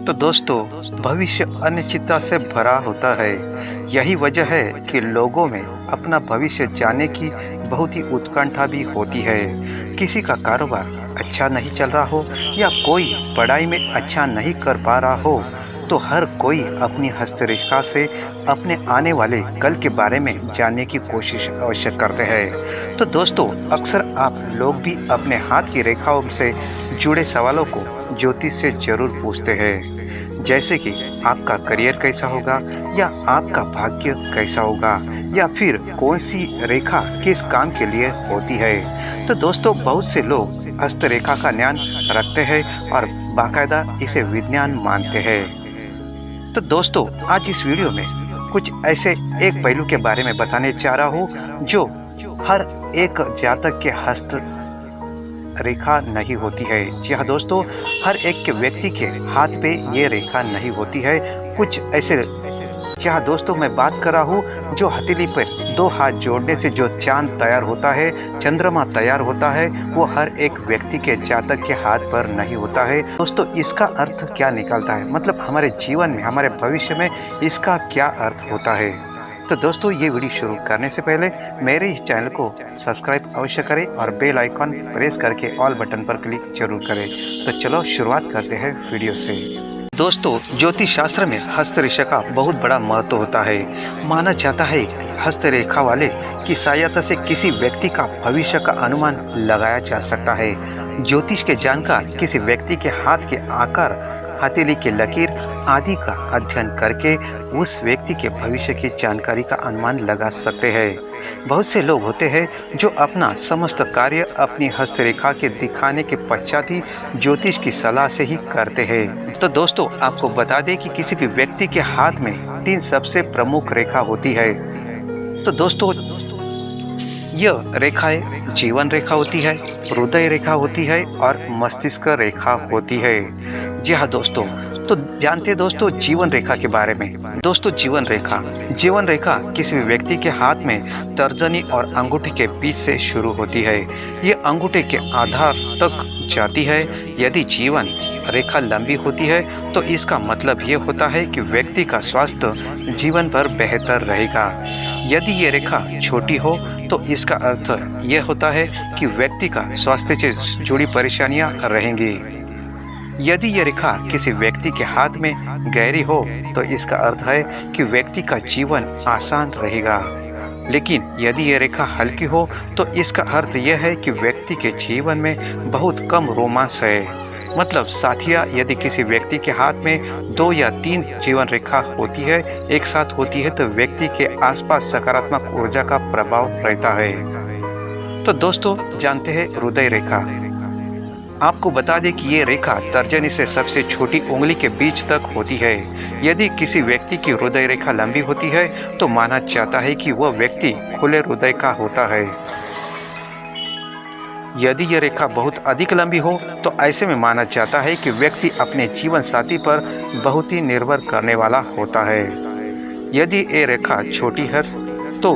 तो दोस्तों, भविष्य अनिश्चितता से भरा होता है। यही वजह है कि लोगों में अपना भविष्य जानने की बहुत ही उत्कंठा भी होती है। किसी का कारोबार अच्छा नहीं चल रहा हो या कोई पढ़ाई में अच्छा नहीं कर पा रहा हो, तो हर कोई अपनी हस्तरेखा से अपने आने वाले कल के बारे में जानने की कोशिश अवश्य करते हैं। तो दोस्तों, अक्सर आप लोग भी अपने हाथ की रेखाओं से जुड़े सवालों को ज्योतिष से जरूर पूछते हैं, जैसे कि आपका करियर कैसा होगा, या आपका भाग्य कैसा होगा, या फिर कौन सी रेखा किस काम के लिए होती है। तो दोस्तों, बहुत से लोग हस्तरेखा का ज्ञान रखते हैं और बाकायदा इसे विज्ञान मानते हैं। तो दोस्तों, आज इस वीडियो में कुछ ऐसे एक पहलू के बारे में बताने जा रहा हूँ जो हर एक जातक के हस्त रेखा नहीं होती है। जी हाँ दोस्तों, हर एक के व्यक्ति के हाथ पे ये रेखा नहीं होती है। कुछ ऐसे, जी हाँ दोस्तों, मैं बात कर रहा हूँ जो हथेली पर दो हाथ जोड़ने से जो चांद तैयार होता है, चंद्रमा तैयार होता है, वो हर एक व्यक्ति के जातक के हाथ पर नहीं होता है। दोस्तों, इसका अर्थ क्या निकलता है, मतलब हमारे जीवन में, हमारे भविष्य में इसका क्या अर्थ होता है। तो दोस्तों, ये वीडियो शुरू करने से पहले मेरे इस चैनल को सब्सक्राइब अवश्य करें और बेल आइकॉन प्रेस करके ऑल बटन पर क्लिक जरूर करें। तो चलो शुरुआत करते हैं वीडियो से। दोस्तों, ज्योतिष शास्त्र में हस्तरेखा का बहुत बड़ा महत्व होता है। माना जाता है कि हस्तरेखा वाले की सहायता से किसी व्यक्ति का भविष्य का अनुमान लगाया जा सकता है। ज्योतिष के जानकार किसी व्यक्ति के हाथ के आकार, हथेली की लकीर आदि का अध्ययन करके उस व्यक्ति के भविष्य की जानकारी का अनुमान लगा सकते हैं। बहुत से लोग होते हैं जो अपना समस्त कार्य अपनी हस्तरेखा के दिखाने के पश्चात ही ज्योतिष की सलाह से ही करते हैं। तो दोस्तों, आपको बता दें कि किसी भी व्यक्ति के हाथ में 3 सबसे प्रमुख रेखा होती है। तो दोस्तों, यह रेखाएं जीवन रेखा होती है, हृदय रेखा होती है और मस्तिष्क रेखा होती है। जी हाँ दोस्तों, तो जानते हैं दोस्तों जीवन रेखा के बारे में। दोस्तों, जीवन रेखा किसी भी व्यक्ति के हाथ में तर्जनी और अंगूठे के बीच से शुरू होती है। ये अंगूठे के आधार तक जाती है। यदि जीवन रेखा लंबी होती है तो इसका मतलब ये होता है कि व्यक्ति का स्वास्थ्य जीवन भर बेहतर रहेगा। यदि ये रेखा छोटी हो तो इसका अर्थ ये होता है कि व्यक्ति का स्वास्थ्य से जुड़ी परेशानियां रहेंगी। यदि ये रेखा किसी व्यक्ति के हाथ में गहरी हो तो इसका अर्थ है कि व्यक्ति का जीवन आसान रहेगा। लेकिन यदि ये रेखा हल्की हो तो इसका अर्थ यह है कि व्यक्ति के जीवन में बहुत कम रोमांस है। मतलब साथिया, यदि किसी व्यक्ति के हाथ में 2 या 3 जीवन रेखा होती है, एक साथ होती है, तो व्यक्ति के आसपास सकारात्मक ऊर्जा का प्रभाव रहता है। तो दोस्तों, जानते हैं हृदय रेखा। आपको बता दें कि ये रेखा तर्जनी से सबसे छोटी उंगली के बीच तक होती है। यदि किसी व्यक्ति की हृदय रेखा लंबी होती है तो माना जाता है कि वह व्यक्ति खुले हृदय का होता है। यदि यह रेखा बहुत अधिक लंबी हो तो ऐसे में माना जाता है कि व्यक्ति अपने जीवन साथी पर बहुत ही निर्भर करने वाला होता है। यदि ये रेखा छोटी है तो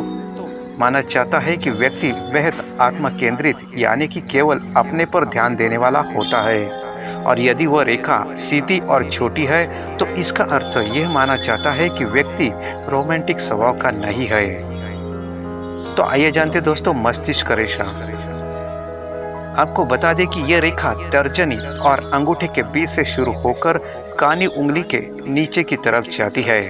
माना जाता है कि व्यक्ति बेहद आत्म केंद्रित, यानी कि केवल अपने पर ध्यान देने वाला होता है। और यदि वह रेखा सीधी और छोटी है तो इसका अर्थ यह माना जाता है कि व्यक्ति रोमांटिक स्वभाव का नहीं है। तो आइए जानते दोस्तों मस्तिष्क रेखा। आपको बता दें कि यह रेखा तर्जनी और अंगूठे के बीच से शुरू होकर कानी उंगली के नीचे की तरफ जाती है।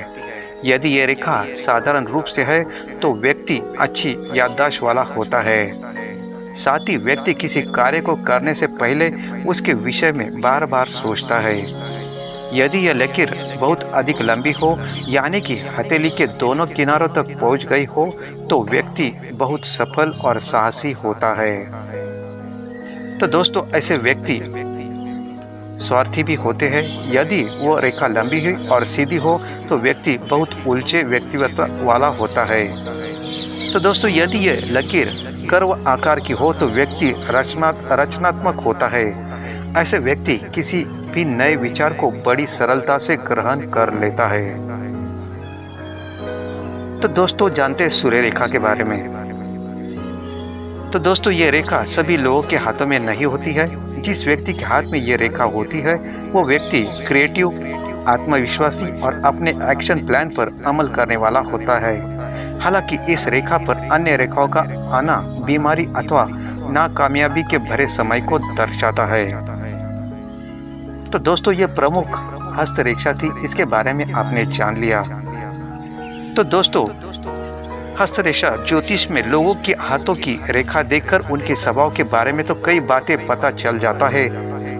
यदि यह रेखा साधारण रूप से है तो व्यक्ति अच्छी याददाश्त वाला होता है। साथ ही व्यक्ति किसी कार्य को करने से पहले उसके विषय में बार बार सोचता है। यदि यह लकीर बहुत अधिक लंबी हो, यानी कि हथेली के दोनों किनारों तक पहुंच गई हो, तो व्यक्ति बहुत सफल और साहसी होता है। तो दोस्तों, ऐसे व्यक्ति स्वार्थी भी होते हैं। यदि वो रेखा लंबी है और सीधी हो तो व्यक्ति बहुत उलझे व्यक्तित्व वाला होता है। तो दोस्तों, यदि ये लकीर कर्व आकार की हो तो व्यक्ति रचनात्मक होता है। ऐसे व्यक्ति किसी भी नए विचार को बड़ी सरलता से ग्रहण कर लेता है। तो दोस्तों, जानते हैं सूर्य रेखा के बारे में। तो दोस्तों, ये रेखा सभी लोगों के हाथों में नहीं होती है। जिस व्यक्ति के हाथ में ये रेखा होती है वो व्यक्ति क्रिएटिव, आत्मविश्वासी और अपने एक्शन प्लान पर अमल करने वाला होता है। हालांकि इस रेखा पर अन्य रेखाओं का आना बीमारी अथवा नाकामयाबी के भरे समय को दर्शाता है। तो दोस्तों, ये प्रमुख हस्त रेखा थी, इसके बारे में आपने जान लिया। तो दोस्तों, हस्त रेखा ज्योतिष में लोगों के हाथों की रेखा देखकर उनके स्वभाव के बारे में तो कई बातें पता चल जाता है।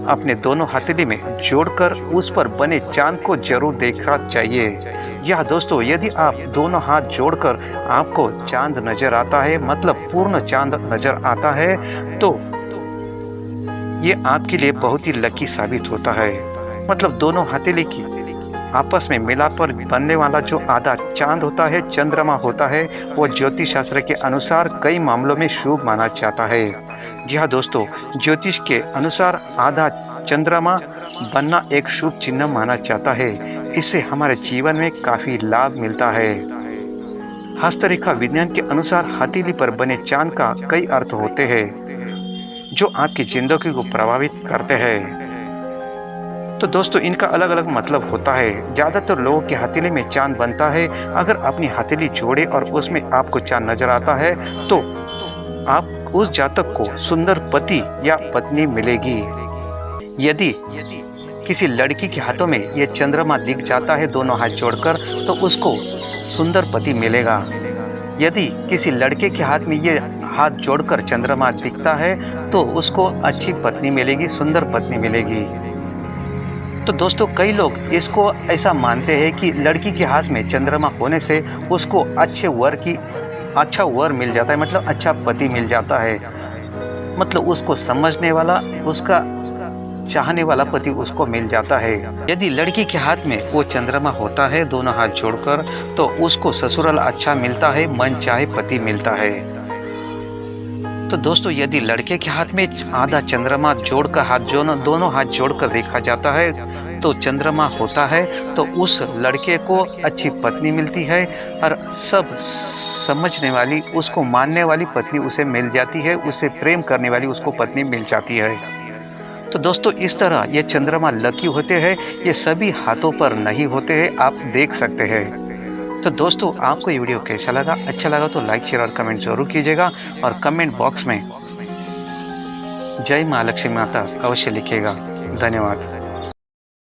अपने दोनों हथेली में जोड़कर उस पर बने चांद को जरूर देखना चाहिए। यह दोस्तों, यदि आप दोनों हाथ जोड़कर आपको चांद नजर आता है, मतलब पूर्ण चांद नजर आता है, तो ये आपके लिए बहुत ही लकी साबित होता है। मतलब दोनों हथेली की आपस में मिलाकर बनने वाला जो आधा चांद होता है, चंद्रमा होता है, वो ज्योतिष शास्त्र के अनुसार कई मामलों में शुभ माना जाता है। जी हाँ दोस्तों, ज्योतिष के अनुसार आधा चंद्रमा बनना एक शुभ चिन्ह माना जाता है। इससे हमारे जीवन में काफी लाभ मिलता है। हस्तरेखा विज्ञान के अनुसार हथेली पर बने चांद का कई अर्थ होते हैं जो आपकी जिंदगी को प्रभावित करते हैं। तो दोस्तों, इनका अलग अलग मतलब होता है। ज़्यादातर लोगों की हथेली में चांद बनता है। अगर अपनी हथेली जोड़े और उसमें आपको चांद नजर आता है तो आप उस जातक को सुंदर पति या पत्नी मिलेगी। यदि किसी लड़की के हाथों में ये चंद्रमा दिख जाता है दोनों हाथ जोड़कर, तो उसको सुंदर पति मिलेगा। यदि किसी लड़के के हाथ में ये हाथ जोड़कर चंद्रमा दिखता है तो उसको अच्छी पत्नी मिलेगी, सुंदर पत्नी मिलेगी। तो दोस्तों, कई लोग इसको ऐसा मानते हैं कि लड़की के हाथ में चंद्रमा होने से उसको अच्छा वर मिल जाता है, मतलब अच्छा पति मिल जाता है, मतलब उसको समझने वाला, उसका चाहने वाला पति उसको मिल जाता है। यदि लड़की के हाथ में वो चंद्रमा होता है दोनों हाथ जोड़कर, तो उसको ससुराल अच्छा मिलता है, मन चाहे पति मिलता है। तो दोस्तों, यदि लड़के के हाथ में आधा चंद्रमा जोड़कर दोनों हाथ जोड़कर देखा जाता है तो चंद्रमा होता है, तो उस लड़के को अच्छी पत्नी मिलती है और सब समझने वाली, उसको मानने वाली पत्नी उसे मिल जाती है, उससे प्रेम करने वाली उसको पत्नी मिल जाती है। तो दोस्तों, इस तरह ये चंद्रमा लकी होते हैं। ये सभी हाथों पर नहीं होते हैं, आप देख सकते हैं। तो दोस्तों, आपको ये वीडियो कैसा लगा? अच्छा लगा तो लाइक, शेयर और कमेंट जरूर कीजिएगा और कमेंट बॉक्स में जय माँ लक्ष्मी माता अवश्य लिखिएगा। धन्यवाद।